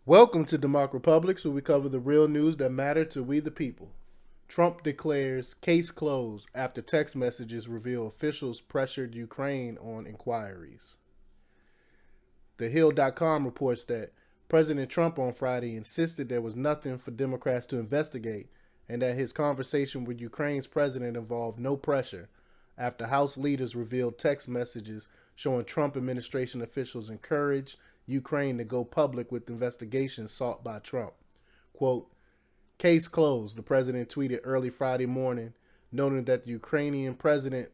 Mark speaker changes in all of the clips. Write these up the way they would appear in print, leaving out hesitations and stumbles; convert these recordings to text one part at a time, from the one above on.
Speaker 1: Welcome to DEMOCREPUBLIX, where we cover the real news that matter to we the people. Trump declares case closed after text messages reveal officials pressured Ukraine on inquiries. TheHill.com reports that President Trump on Friday insisted there was nothing for Democrats to investigate and that his conversation with Ukraine's president involved no pressure after House leaders revealed text messages showing Trump administration officials encouraged Ukraine to go public with investigations sought by Trump. Quote, case closed, the president tweeted early Friday morning, noting that the Ukrainian president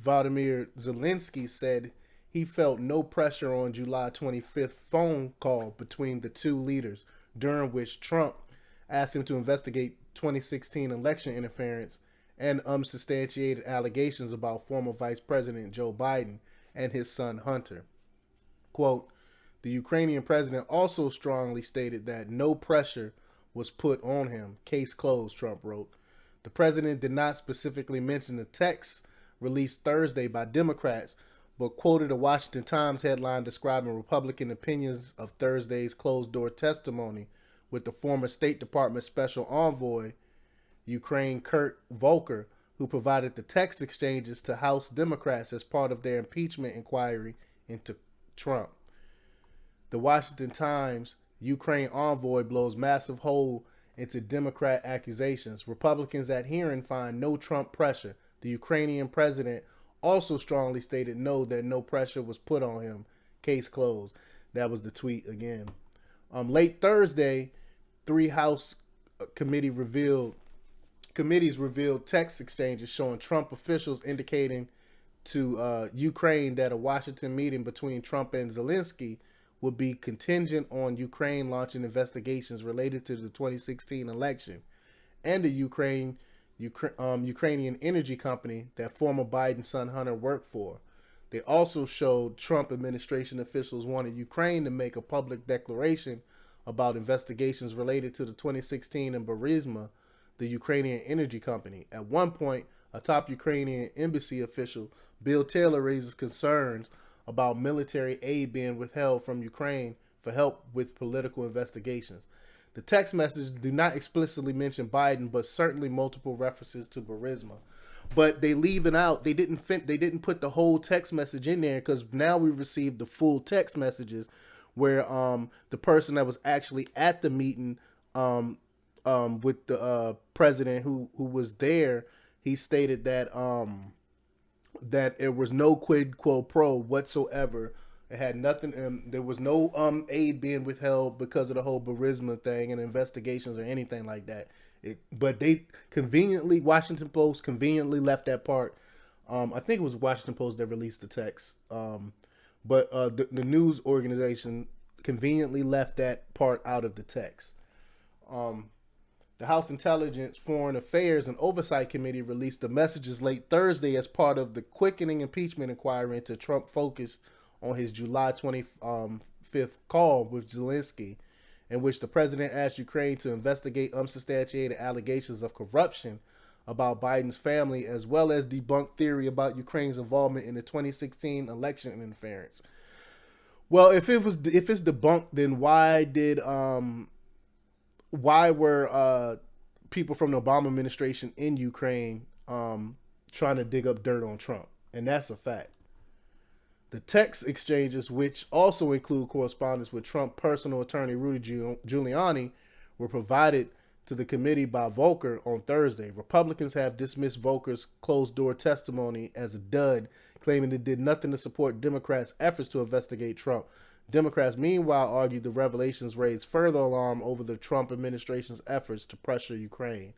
Speaker 1: Vladimir Zelensky said he felt no pressure on July 25th phone call between the two leaders, during which Trump asked him to investigate 2016 election interference and unsubstantiated allegations about former Vice President Joe Biden and his son Hunter. Quote, the Ukrainian president also strongly stated that no pressure was put on him. Case closed, Trump wrote. The president did not specifically mention the text released Thursday by Democrats, but quoted a Washington Times headline describing Republican opinions of Thursday's closed-door testimony with the former State Department Special Envoy, Ukraine Kurt Volker, who provided the text exchanges to House Democrats as part of their impeachment inquiry into Trump. The Washington Times Ukraine envoy blows massive hole into Democrat accusations. Republicans at hearing find no Trump pressure. The Ukrainian president also strongly stated that no pressure was put on him. Case closed. That was the tweet again. Late Thursday, three House committees revealed text exchanges showing Trump officials indicating to Ukraine that a Washington meeting between Trump and Zelensky would be contingent on Ukraine launching investigations related to the 2016 election and the Ukrainian energy company that former Biden son Hunter worked for. They also showed Trump administration officials wanted Ukraine to make a public declaration about investigations related to the 2016 and Burisma, the Ukrainian energy company. At one point, a top Ukrainian embassy official, Bill Taylor, raises concerns about military aid being withheld from Ukraine for help with political investigations. The text messages do not explicitly mention Biden, but certainly multiple references to Burisma. But they leave it out. They didn't put the whole text message in there because now we received the full text messages where the person that was actually at the meeting with the president who was there, he stated that that there was no quid pro quo whatsoever. It had nothing. There was no aid being withheld because of the whole Burisma thing and investigations or anything like that. But they conveniently, Washington Post conveniently left that part. I think it was Washington Post that released the text. But the news organization conveniently left that part out of the text. The House Intelligence, Foreign Affairs, and Oversight Committee released the messages late Thursday as part of the quickening impeachment inquiry into Trump focused on his July 25th call with Zelensky, in which the president asked Ukraine to investigate unsubstantiated allegations of corruption about Biden's family, as well as debunk theory about Ukraine's involvement in the 2016 election interference. Well, if it's debunked, then why were people from the Obama administration in Ukraine trying to dig up dirt on Trump? And that's a fact. The text exchanges, which also include correspondence with Trump personal attorney Rudy Giuliani, were provided to the committee by Volker on Thursday. Republicans have dismissed Volker's closed-door testimony as a dud, claiming it did nothing to support Democrats' efforts to investigate Trump. Democrats, meanwhile, argued the revelations raised further alarm over the Trump administration's efforts to pressure Ukraine.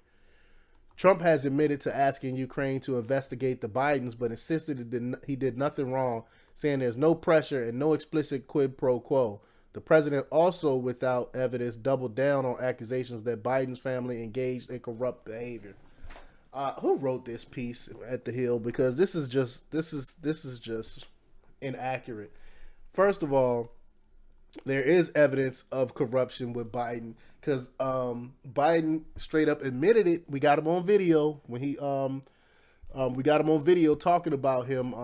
Speaker 1: Trump has admitted to asking Ukraine to investigate the Bidens, but insisted he did nothing wrong, saying there's no pressure and no explicit quid pro quo. The president also, without evidence, doubled down on accusations that Biden's family engaged in corrupt behavior. Who wrote this piece at the Hill? Because this is just inaccurate. First of all, there is evidence of corruption with Biden because Biden straight up admitted it. We got him on video when we got him on video talking about him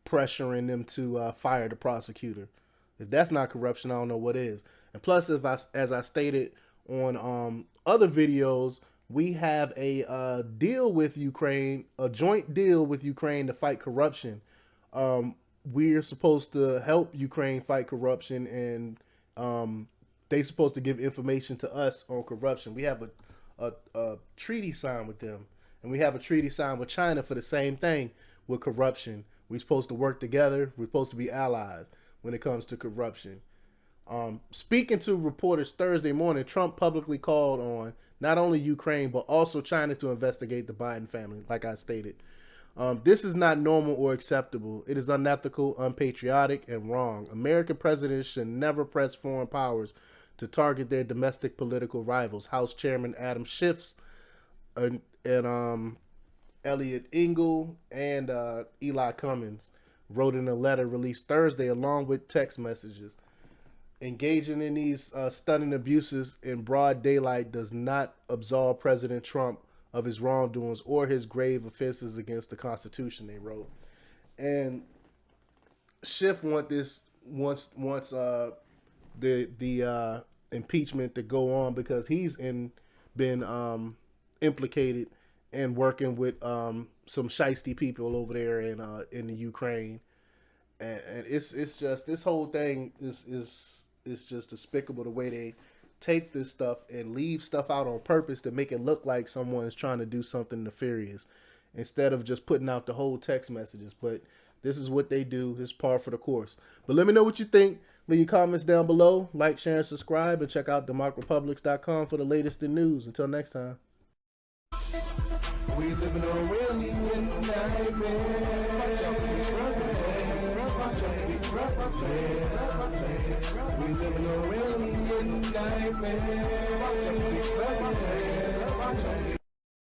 Speaker 1: pressuring them to fire the prosecutor. If that's not corruption, I don't know what is. And plus, if as I stated on other videos, we have a deal with Ukraine, a joint deal with Ukraine to fight corruption. We're supposed to help Ukraine fight corruption, and they're supposed to give information to us on corruption. We have a treaty signed with them, and we have a treaty signed with China for the same thing with corruption. We're supposed to work together. We're supposed to be allies when it comes to corruption. Speaking to reporters Thursday morning, Trump publicly called on not only Ukraine, but also China to investigate the Biden family, like I stated. This is not normal or acceptable. It is unethical, unpatriotic, and wrong. American presidents should never press foreign powers to target their domestic political rivals. House Chairman Adam Schiff and Elliot Engel and Eli Cummings wrote in a letter released Thursday along with text messages. Engaging in these stunning abuses in broad daylight does not absolve President Trump of his wrongdoings or his grave offenses against the Constitution, they wrote. And Schiff wants the impeachment to go on because he's been implicated in working with some shiesty people over there in the Ukraine, and it's just, this whole thing is just despicable, the way they take this stuff and leave stuff out on purpose to make it look like someone's trying to do something nefarious instead of just putting out the whole text messages. But this is what they do. This is par for the course. But let me know what you think. Leave your comments down below. Like, share, and subscribe. And check out DEMOCREPUBLIX.com for the latest in news. Until next time.
Speaker 2: We live in a real nightmare. We live in a real nightmare.